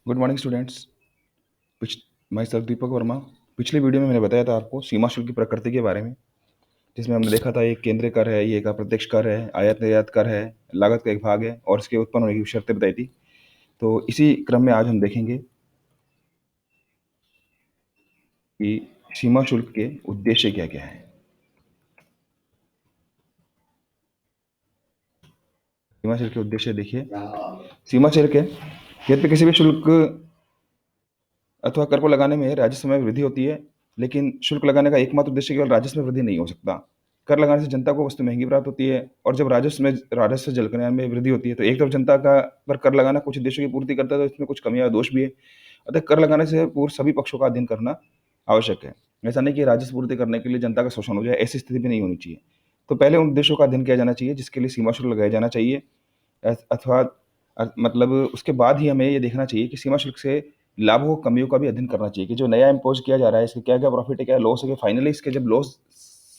Good morning students. पिछ मैं sir Deepak Verma. पिछली वीडियो में मैंने बताया था आपको सीमा शुल्क की प्रकृति के बारे में, जिसमें हमने देखा था एक केंद्रीय कर है, ये एक अप्रत्यक्ष कर है, आयात निर्यात कर है, लागत का एक भाग है और इसके उत्पन्न होने की शर्तें बताई थी। तो इसी क्रम में आज हम देखेंगे कि सीमा शुल्क के उद्देश्य क्या क्या है। सीमा शुल्क के उद्देश्य देखिए, सीमा शुल्क है, यदि किसी भी शुल्क अथवा कर को लगाने में राजस्व में वृद्धि होती है, लेकिन शुल्क लगाने का एकमात्र उद्देश्य केवल राजस्व में वृद्धि नहीं हो सकता। कर लगाने से जनता को वस्तु महंगी प्राप्त होती है, और जब राजस्व जल कल्याण में वृद्धि होती है, तो एक तरफ जनता का पर कर लगाना कुछ उद्देश्यों की पूर्ति करता है, तो इसमें कुछ कमियां दोष भी है। अतः कर लगाने से पूर्व सभी पक्षों का अध्ययन करना आवश्यक है। ऐसा नहीं कि राजस्व पूर्ति करने के लिए जनता का शोषण हो जाए, ऐसी स्थिति भी नहीं होनी चाहिए। तो पहले उन उद्देश्यों का अध्ययन किया जाना चाहिए जिसके लिए सीमा शुल्क लगाया जाना चाहिए, अथवा मतलब उसके बाद ही हमें ये देखना चाहिए कि सीमा शुल्क से लाभों कमियों का भी अध्ययन करना चाहिए कि जो नया इम्पोज किया जा रहा है इसके क्या क्या प्रॉफिट है, क्या लॉस है, फाइनली इसके जब लॉस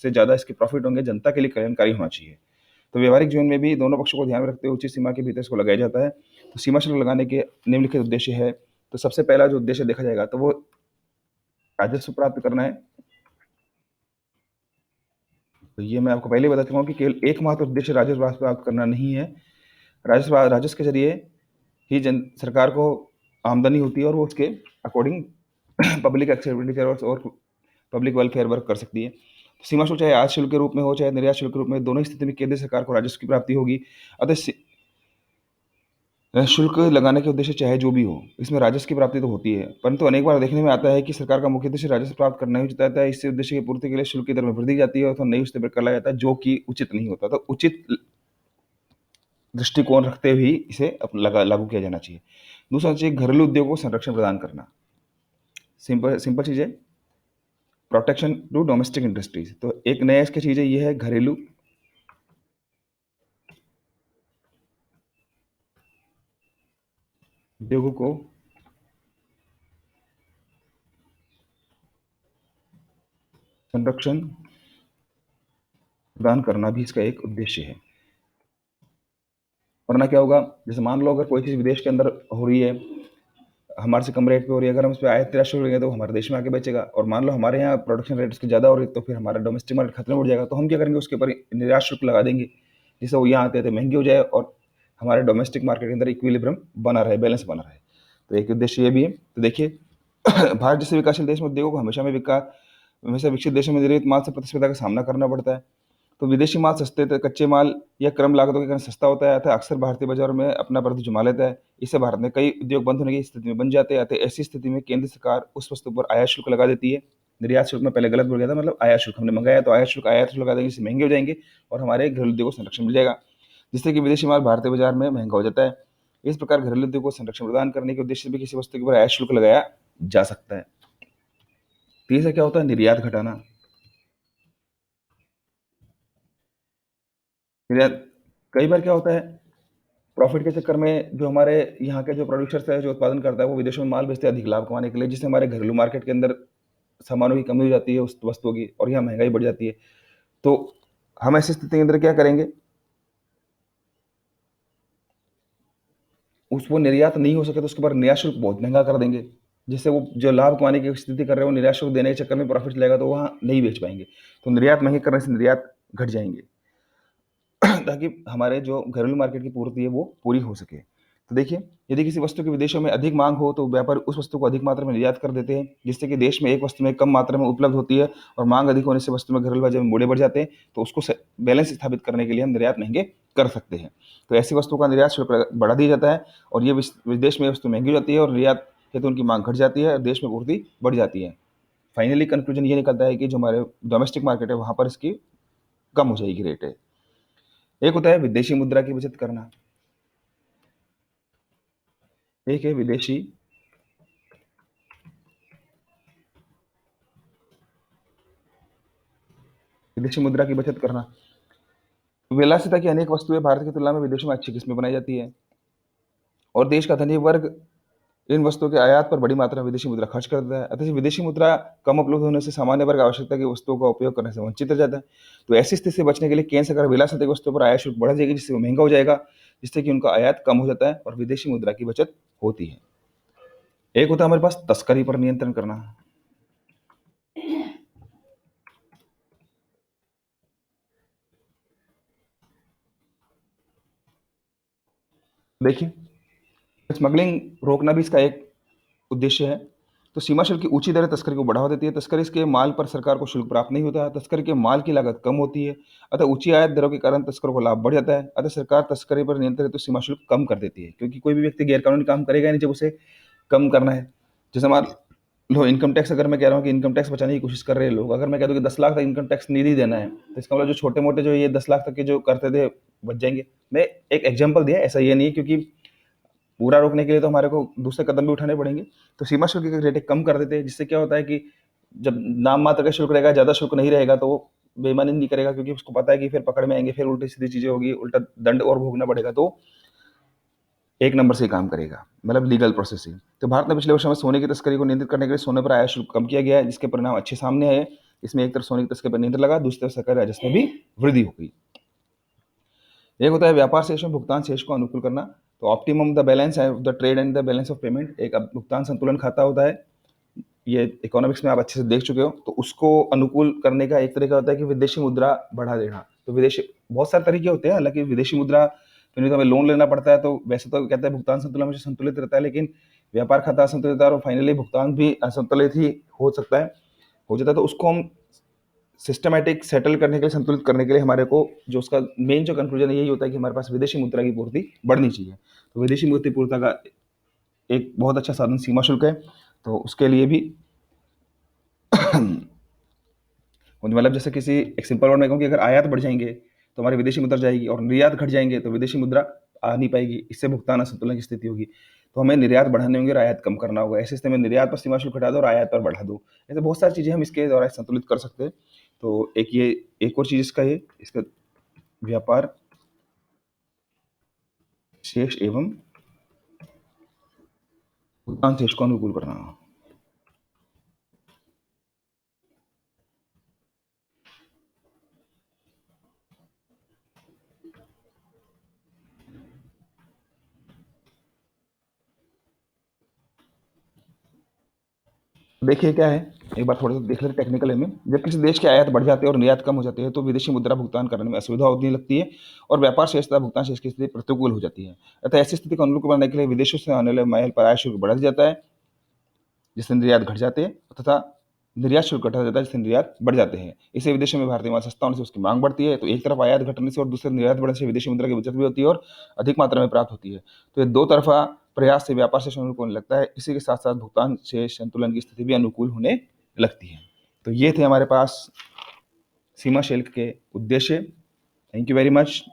से ज़्यादा इसके प्रॉफिट होंगे, जनता के लिए कल्याणकारी होना चाहिए। तो व्यवहारिक जीवन में भी दोनों पक्षों को ध्यान में रखते हुए उचित सीमा के भीतर इसको लगाया जाता है। तो सीमा शुल्क लगाने के निम्नलिखित उद्देश्य है। तो सबसे पहला जो उद्देश्य देखा जाएगा तो वो राजस्व प्राप्त करना है। तो ये मैं आपको पहले बता चुका हूँ कि केवल एकमात्र उद्देश्य राजस्व प्राप्त करना नहीं है। राजस्व के जरिए ही सरकार को आमदनी होती है और वो उसके अकॉर्डिंग पब्लिक एक्सपेंडिचर और पब्लिक वेलफेयर वर्क कर सकती है। तो सीमा शुल्क चाहे आयात शुल्क के रूप में हो चाहे निर्यात शुल्क के रूप में, दोनों स्थिति में केंद्र सरकार को राजस्व की प्राप्ति होगी। अतः शुल्क लगाने के उद्देश्य चाहे जो भी हो, इसमें राजस्व की प्राप्ति तो होती है, परंतु अनेक बार देखने में आता है कि सरकार का मुख्य उद्देश्य राजस्व प्राप्त करना ही होता है। इससे उद्देश्य की पूर्ति के लिए शुल्क की दर में वृद्धि जाती है और नई उस पर कर लाया जाता है, जो कि उचित नहीं होता। तो उचित दृष्टिकोण रखते हुए इसे लागू किया जाना चाहिए। दूसरा चाहिए घरेलू उद्योग को संरक्षण प्रदान करना। सिंपल सिंपल चीज़ है, प्रोटेक्शन टू डोमेस्टिक इंडस्ट्रीज। तो एक नया इसकी चीज़ है, ये है घरेलू उद्योगों को संरक्षण प्रदान करना भी इसका एक उद्देश्य है। वरना क्या होगा, जैसे मान लो अगर कोई चीज़ विदेश के अंदर हो रही है, हमारे से कम रेट पे हो रही है, अगर हम उस पर आयात निर्यात शुल्क लेंगे तो हमारे देश में आके बेचेगा, और मान लो हमारे यहाँ प्रोडक्शन रेट उसके ज़्यादा हो रही है तो फिर हमारा डोमेस्टिक मार्केट खतरे में उड़ जाएगा। तो हम क्या करेंगे, उसके ऊपर निर्यात शुल्क लगा देंगे, जिससे वो यहाँ आते आते महंगे हो जाए और हमारे डोमेस्टिक मार्केट के अंदर इक्विलिब्रियम बना रहे, बैलेंस बना रहे। तो एक उद्देश्य ये भी है। तो देखिए भारत जैसे विकासशील देश में उद्योगों को हमेशा विकसित देशों में निर्यात माल से प्रतिस्पर्धा का सामना करना पड़ता है। तो विदेशी माल सस्ते कच्चे माल या क्रम लागतों के कारण सस्ता होता है, अतः अक्सर भारतीय बाजार में अपना प्रभुत्व जमा लेता है। इससे भारत में कई उद्योग बंद होने की स्थिति में बन जाते हैं। अतः ऐसी स्थिति में केंद्र सरकार उस वस्तु पर आयात शुल्क लगा देती है। निर्यात शुल्क में पहले गलत बोल गया था, मतलब आयात शुल्क हमने मंगाया तो आयात शुल्क लगा देंगे, इससे महंगे हो जाएंगे और हमारे घरेलू उद्योग को संरक्षण मिल जाएगा, जिससे कि विदेशी माल भारतीय बाजार में महंगा हो जाता है। इस प्रकार घरेलू उद्योग को संरक्षण प्रदान करने के उद्देश्य से भी किसी वस्तु के ऊपर आयात शुल्क लगाया जा सकता है। तीसरा क्या होता है, निर्यात घटाना। निर्यात कई बार क्या होता है, प्रॉफिट के चक्कर में जो हमारे यहाँ के जो प्रोड्यूसर्स है, जो उत्पादन करता है, वो विदेशों में माल बेचते हैं अधिक लाभ कमाने के लिए, जिससे हमारे घरेलू मार्केट के अंदर सामानों की कमी हो जाती है, उस वस्तुओं की, और यहाँ महंगाई बढ़ जाती है। तो हम ऐसी स्थिति के अंदर क्या करेंगे, उसको निर्यात नहीं हो सके तो उसके ऊपर निर्यात शुल्क बहुत महंगा कर देंगे, जिससे वो जो लाभ कमाने की स्थिति कर रहे हैं वो निर्यात शुल्क देने के चक्कर में प्रॉफिट चलेगा तो वहाँ नहीं बेच पाएंगे। तो निर्यात महंगे करने से निर्यात घट जाएंगे ताकि हमारे जो घरेलू मार्केट की पूर्ति है वो पूरी हो सके। तो देखिए, यदि किसी वस्तु की विदेशों में अधिक मांग हो तो व्यापारी उस वस्तु को अधिक मात्रा में निर्यात कर देते हैं, जिससे कि देश में एक वस्तु में कम मात्रा में उपलब्ध होती है और मांग अधिक होने से वस्तु में घरेलू बाजार में मूल्य बढ़ जाते हैं। तो उसको बैलेंस स्थापित करने के लिए हम निर्यात महंगे कर सकते हैं। तो ऐसी वस्तु का निर्यात शुल्क बढ़ा दिया जाता है और ये विदेश में वस्तु महंगी हो जाती है और निर्यात हेतु उनकी मांग घट जाती है और देश में पूर्ति बढ़ जाती है। फाइनली कंक्लूजन ये निकलता है कि जो हमारे डोमेस्टिक मार्केट है वहाँ पर इसकी कम हो जाएगी रेट है। एक होता है विदेशी मुद्रा की बचत करना, एक है विदेशी मुद्रा की बचत करना। विलासिता की अनेक वस्तुएं भारत की तुलना में विदेशों में अच्छी किस्में बनाई जाती है और देश का धनी वर्ग इन वस्तुओं के आयात पर बड़ी मात्रा में विदेशी मुद्रा खर्च करता है। अतः विदेशी मुद्रा कम उपलब्ध होने से सामान्य वर्ग आवश्यकता की वस्तुओं का उपयोग करने से वंचित रह जाता है। तो ऐसी स्थिति से बचने के लिए केंद्र सरकार विलासिता की वस्तुओं पर आयात शुल्क बढ़ा देगी, जिससे वो महंगा हो जाएगा, जिससे कि उनका आयात कम हो जाता है और विदेशी मुद्रा की बचत होती है। एक होता है हमारे पास तस्करी पर नियंत्रण करना। देखिए, स्मगलिंग रोकना भी इसका एक उद्देश्य है। तो सीमा शुल्क की ऊंची दरें तस्करी को बढ़ावा देती है। तस्करी के माल पर सरकार को शुल्क प्राप्त नहीं होता है। तस्करी के माल की लागत कम होती है। अतः ऊंची आयात दरों के कारण तस्करों को लाभ बढ़ जाता है। अतः सरकार तस्करी पर नियंत्रण हेतु सीमा शुल्क कम कर देती है, क्योंकि कोई भी व्यक्ति गैरकानूनी काम करेगा नहीं जब उसे कम करना है। जैसे मान लो इनकम टैक्स, अगर मैं कह रहा हूँ कि इनकम टैक्स बचाने की कोशिश कर रहे हैं लोग, अगर मैं कह दूँ कि 10 लाख तक इनकम टैक्स नहीं देना है, तो इसका मतलब जो छोटे मोटे जो ये 10 लाख तक के जो करते थे बच जाएंगे। मैं एक एग्जाम्पल दिया, ऐसा ये नहीं है, क्योंकि पूरा रोकने के लिए तो हमारे को दूसरे कदम भी उठाने पड़ेंगे। तो सीमा शुल्क के रेट कम कर देते हैं, जिससे क्या होता है कि जब नाम मात्र का शुल्क रहेगा, ज़्यादा शुल्क नहीं रहेगा, तो वो बेईमानी नहीं करेगा, क्योंकि उसको पता है कि फिर पकड़ में आएंगे, फिर उल्टी सीधी चीज़ें होगी, उल्टा दंड और भोगना पड़ेगा, तो एक नंबर से काम करेगा, मतलब लीगल प्रोसेसिंग। तो भारत ने पिछले वर्षों में सोने की तस्करी को नियंत्रित करने के लिए सोने पर आयात शुल्क कम किया गया है, जिसके परिणाम अच्छे सामने आए। इसमें एक तरफ सोने की तस्करी पर नियंत्रण लगा, दूसरी तरफ सरकारी राजस्व में भी वृद्धि हो गई। एक होता है व्यापार शेष में भुगतान शेष को अनुकूल करना। तो optimum the balance of the trade and the balance of payment, एक भुगतान संतुलन खाता होता है। ये इकोनॉमिक्स में आप अच्छे से देख चुके हो। तो उसको अनुकूल करने का एक तरीका होता है कि विदेशी मुद्रा बढ़ा देना। तो विदेशी बहुत सारे तरीके होते हैं, हालांकि विदेशी मुद्रा तो नहीं तो हमें लोन लेना पड़ता है, तो वैसे तो कहते हैं भुगतान संतुलन हमेशा संतुलित रहता है, लेकिन व्यापार खाता असंतुलित रहता है और फाइनली भुगतान भी असंतुलित ही हो सकता है, हो जाता है। तो उसको हम सिस्टमैटिक सेटल करने के लिए, संतुलित करने के लिए हमारे को जो उसका मेन जो कंक्लूजन है यही होता है कि हमारे पास विदेशी मुद्रा की पूर्ति बढ़नी चाहिए। तो विदेशी मुद्रा पूर्ति का एक बहुत अच्छा साधन सीमा शुल्क है। तो उसके लिए भी मतलब जैसे किसी एक सिंपल वर्ड में कहूँ कि अगर आयात बढ़ जाएंगे तो हमारी विदेशी मुद्रा जाएगी, और निर्यात घट जाएंगे तो विदेशी मुद्रा आ नहीं पाएगी, इससे भुगतान असंतुलन की स्थिति होगी। तो हमें निर्यात बढ़ाने होंगे और आयात कम करना होगा। ऐसे स्थिति में निर्यात पर सीमा शुल्क हटा दो और आयात पर बढ़ा दो। ऐसे बहुत सारी चीज़ें हम इसके द्वारा संतुलित कर सकते हैं। तो एक ये एक और चीज़ इसका ये इसका व्यापार शेष एवं भुगतान शेष को अनुकूल करना। देखिए क्या है, एक बार थोड़ा सा देख लेते टेक्निकल में। जब किसी देश की आयात बढ़ जाती है और निर्यात कम हो जाती है तो विदेशी मुद्रा भुगतान करने में असुविधा होने लगती है और व्यापार शेष तथा भुगतान शेष की स्थिति प्रतिकूल हो जाती है। अतः ऐसी स्थिति को अनुकूल बनाने के लिए विदेशों से आने वाले माल पर आयात शुल्क बढ़ा दिया जाता है, जिससे निर्यात घट जाते हैं, तथा निर्यात शुल्क घटा जाता है, जिससे निर्यात बढ़ जाते हैं। इससे विदेशों में भारतीय माल सस्ता होने से उसकी मांग बढ़ती है। तो एक तरफ आयात घटने से और दूसरे निर्यात बढ़ने से विदेशी मुद्रा की बचत भी होती है और अधिक मात्रा में प्राप्त होती है। तो ये दो तरफा प्रयास से व्यापार शेष अनुकूल होने लगता है। इसी के साथ साथ भुगतान शेष संतुलन की स्थिति भी अनुकूल होने लगती है। तो ये थे हमारे पास सीमा शुल्क के उद्देश्य। Thank you very much.